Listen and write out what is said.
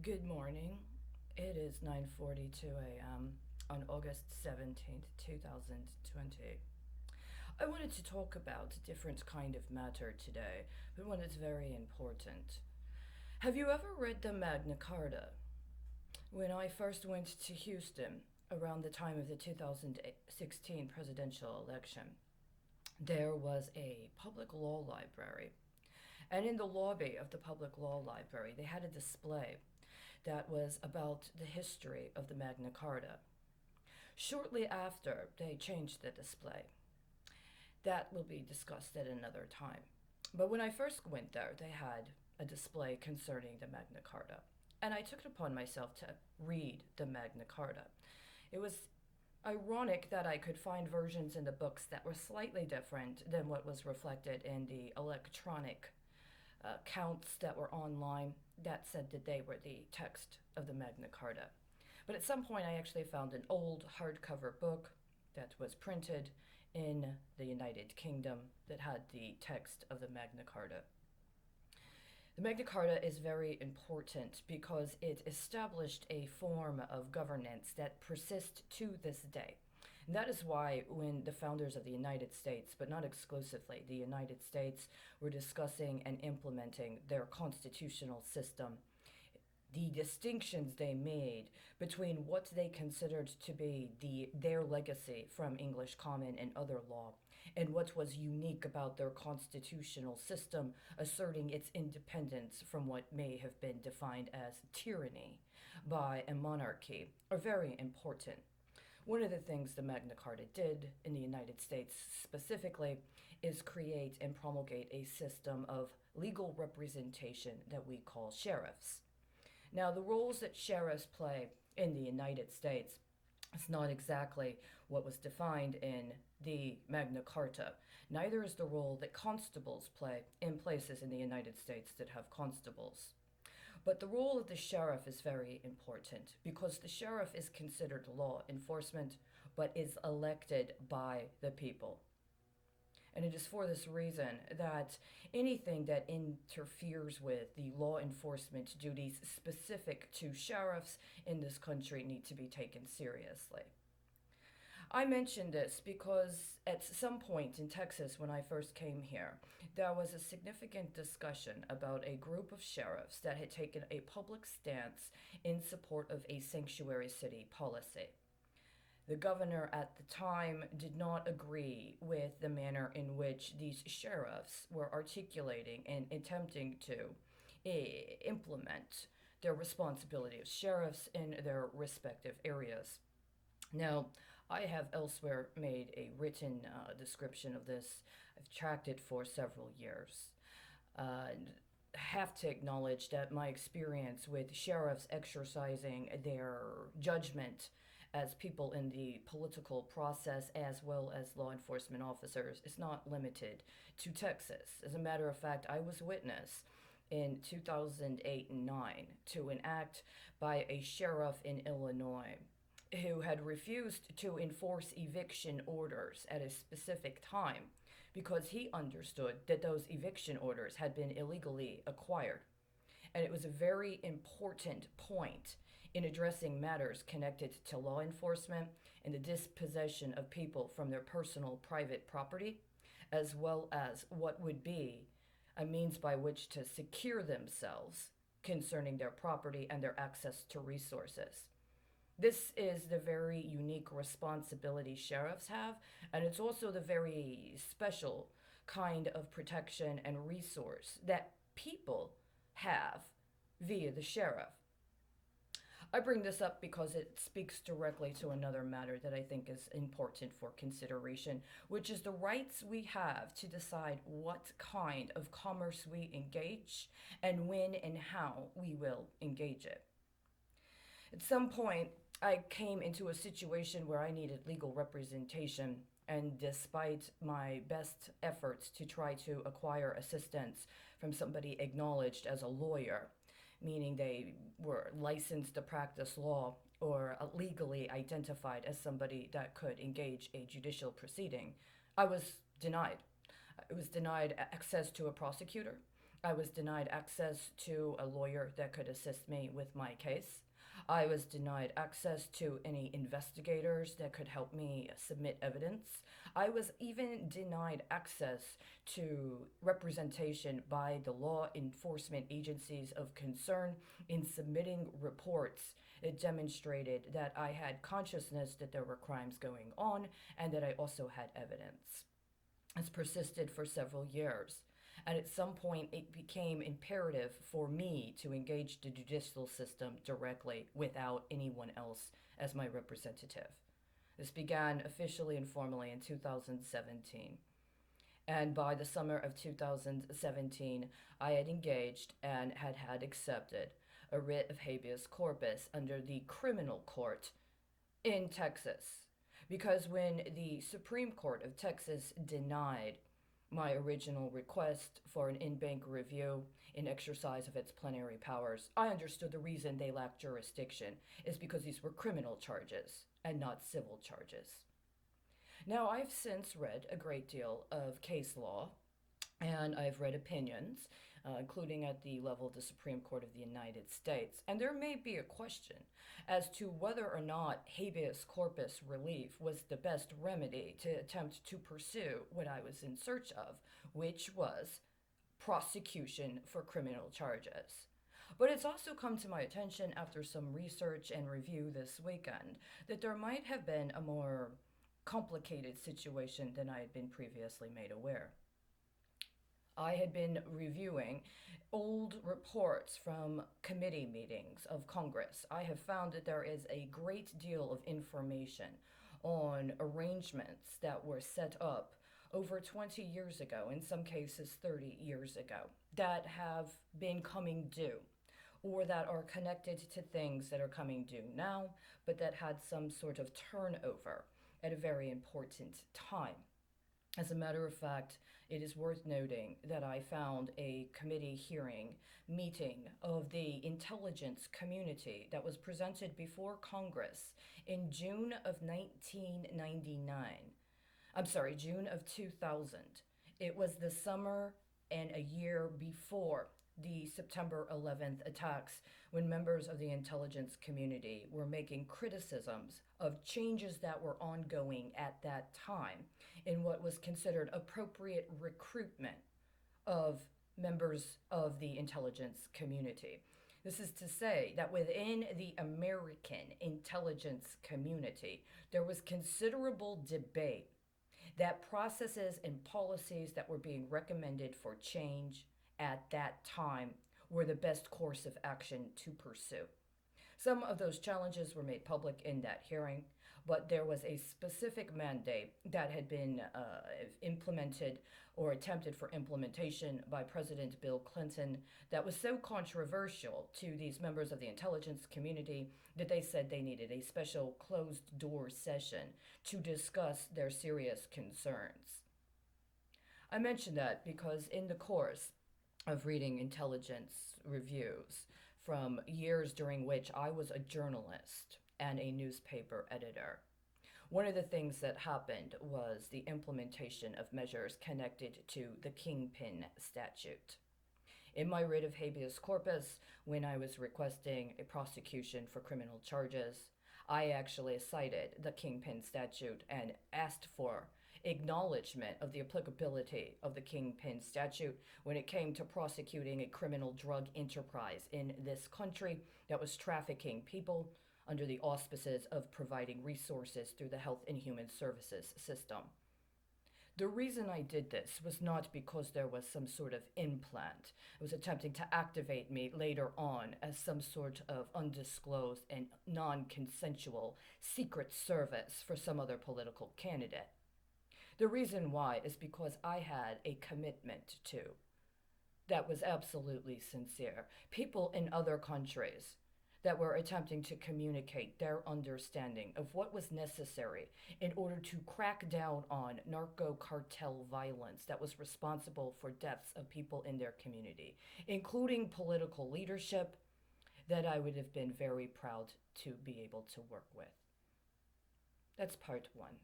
Good morning. It is 9:42 a.m. on August 17th, 2020. I wanted to talk about a different kind of matter today, but one that's very important. Have you ever read the Magna Carta? When I first went to Houston around the time of the 2016 presidential election, there was a public law library. And in the lobby of the public law library, they had a display that was about the history of the Magna Carta. Shortly after, they changed the display. That will be discussed at another time. But when I first went there, they had a display concerning the Magna Carta. And I took it upon myself to read the Magna Carta. It was ironic that I could find versions in the books that were slightly different than what was reflected in the electronic counts that were online that said that they were the text of the Magna Carta. But at some point, I actually found an old hardcover book that was printed in the United Kingdom that had the text of the Magna Carta. The Magna Carta is very important because it established a form of governance that persists to this day. And that is why, when the founders of the United States, but not exclusively, the United States were discussing and implementing their constitutional system, the distinctions they made between what they considered to be their legacy from English common and other law, and what was unique about their constitutional system asserting its independence from what may have been defined as tyranny by a monarchy, are very important. One of the things the Magna Carta did in the United States specifically is create and promulgate a system of legal representation that we call sheriffs. Now, the roles that sheriffs play in the United States is not exactly what was defined in the Magna Carta. Neither is the role that constables play in places in the United States that have constables. But the role of the sheriff is very important because the sheriff is considered law enforcement but is elected by the people. And it is for this reason that anything that interferes with the law enforcement duties specific to sheriffs in this country need to be taken seriously. I mention this because at some point in Texas, when I first came here, there was a significant discussion about a group of sheriffs that had taken a public stance in support of a sanctuary city policy. The governor at the time did not agree with the manner in which these sheriffs were articulating and attempting to implement their responsibility as sheriffs in their respective areas. Now, I have elsewhere made a written description of this. I've tracked it for several years. Have to acknowledge that my experience with sheriffs exercising their judgment as people in the political process as well as law enforcement officers is not limited to Texas. As a matter of fact, I was witness in 2008 and 9 to an act by a sheriff in Illinois who had refused to enforce eviction orders at a specific time because he understood that those eviction orders had been illegally acquired. And it was a very important point in addressing matters connected to law enforcement and the dispossession of people from their personal private property, as well as what would be a means by which to secure themselves concerning their property and their access to resources. This is the very unique responsibility sheriffs have, and it's also the very special kind of protection and resource that people have via the sheriff. I bring this up because it speaks directly to another matter that I think is important for consideration, which is the rights we have to decide what kind of commerce we engage and when and how we will engage it. At some point, I came into a situation where I needed legal representation, and despite my best efforts to try to acquire assistance from somebody acknowledged as a lawyer, meaning they were licensed to practice law or legally identified as somebody that could engage a judicial proceeding, I was denied. I was denied access to a prosecutor. I was denied access to a lawyer that could assist me with my case. I was denied access to any investigators that could help me submit evidence. I was even denied access to representation by the law enforcement agencies of concern in submitting reports. It demonstrated that I had consciousness that there were crimes going on and that I also had evidence. It's persisted for several years. And at some point, it became imperative for me to engage the judicial system directly without anyone else as my representative. This began officially and formally in 2017. And by the summer of 2017, I had engaged and had accepted a writ of habeas corpus under the criminal court in Texas. Because when the Supreme Court of Texas denied my original request for an in-bank review in exercise of its plenary powers, I understood the reason they lacked jurisdiction is because these were criminal charges and not civil charges. Now, I've since read a great deal of case law, and I've read opinions, including at the level of the Supreme Court of the United States. And there may be a question as to whether or not habeas corpus relief was the best remedy to attempt to pursue what I was in search of, which was prosecution for criminal charges. But it's also come to my attention after some research and review this weekend that there might have been a more complicated situation than I had been previously made aware. I had been reviewing old reports from committee meetings of Congress. I have found that there is a great deal of information on arrangements that were set up over 20 years ago, in some cases 30 years ago, that have been coming due or that are connected to things that are coming due now, but that had some sort of turnover at a very important time. As a matter of fact, it is worth noting that I found a committee hearing meeting of the intelligence community that was presented before Congress in June of 1999. I'm sorry, June of 2000. It was the summer and a year before the September 11th attacks, when members of the intelligence community were making criticisms of changes that were ongoing at that time in what was considered appropriate recruitment of members of the intelligence community. This is to say that within the American intelligence community, there was considerable debate that processes and policies that were being recommended for change at that time were the best course of action to pursue. Some of those challenges were made public in that hearing, but there was a specific mandate that had been implemented or attempted for implementation by President Bill Clinton that was so controversial to these members of the intelligence community that they said they needed a special closed-door session to discuss their serious concerns. I mention that because in the course of reading intelligence reviews from years during which I was a journalist and a newspaper editor, one of the things that happened was the implementation of measures connected to the Kingpin statute. In my writ of habeas corpus, when I was requesting a prosecution for criminal charges, I actually cited the Kingpin statute and asked for acknowledgement of the applicability of the Kingpin statute when it came to prosecuting a criminal drug enterprise in this country that was trafficking people under the auspices of providing resources through the Health and Human Services system. The reason I did this was not because there was some sort of implant. It was attempting to activate me later on as some sort of undisclosed and non-consensual secret service for some other political candidate. The reason why is because I had a commitment to that was absolutely sincere. People in other countries that were attempting to communicate their understanding of what was necessary in order to crack down on narco-cartel violence that was responsible for deaths of people in their community, including political leadership that I would have been very proud to be able to work with. That's part one.